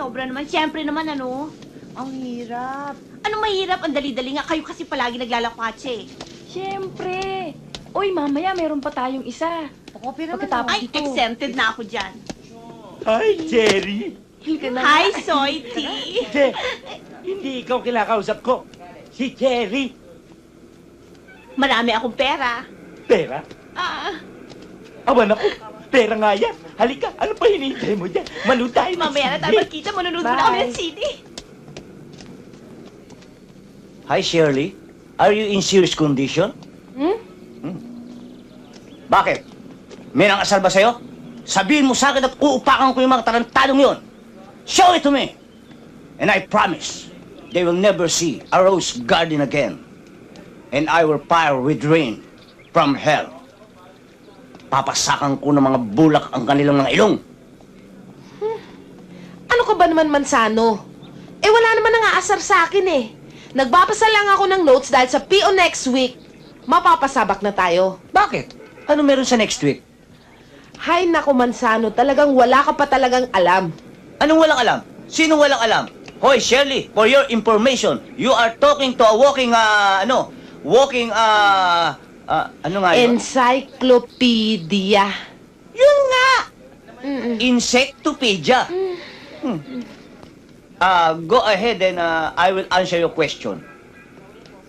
sobra naman. Siyempre naman, ano? Ang hirap. Ano mahirap? Ang dali-dali nga. Kayo kasi palagi naglalakwatse. Siyempre. Uy, mamaya meron pa tayong isa. Copy naman. Pagkatapos- Ay, exempted na ako dyan. Hi, Cherry. Hi, Soy-T. Che, hindi ikaw kinakausap ko. Si Cherry. Marami akong pera. Pera? Ah, Awan ako. Pera nga yan. Halika, ano pa hinihintay mo dyan? Manood tayo ng mamaya na CD. tayo magkita. Manunod muna kami ng Bye. CD. Hi, Shirley. Are you in serious condition? Hmm? Bakit? May nangasal ba sa'yo? Sabihin mo sa akin at uupakan ko yung mga tarantadong yon. Show it to me! And I promise, they will never see a rose garden again. And I will fire with rain from hell. Papasakan ko ng mga bulak ang kanilang mga ilong. Ano ka ba naman, Mansano? Eh, wala naman nangaasar sa akin eh. Nagbabasa lang ako ng notes dahil sa PO next week. Mapapasabak na tayo. Bakit? Ano meron sa next week? Hay nako, Mansano, talagang wala ka pa talagang alam. Anong walang alam? Sino walang alam? Hoy, Shirley, for your information, you are talking to a walking, ano nga yun? Encyclopedia. Yun nga! Mm-mm. Insectopedia. Go ahead and I will answer your question.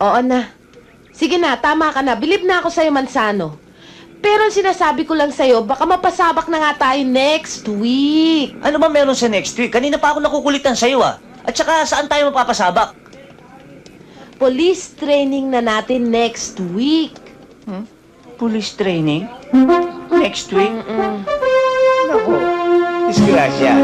Oo na. Sige na, tama ka na. Bilib na ako sa'yo, Mansano. Pero ang sinasabi ko lang sa'yo, baka mapasabak na nga tayo next week. Ano ba meron sa next week? Kanina pa ako nakukulitan sa'yo At saka saan tayo mapapasabak? Police training na natin next week. Police training? Next week? Mm-mm. Nako, disgrasya.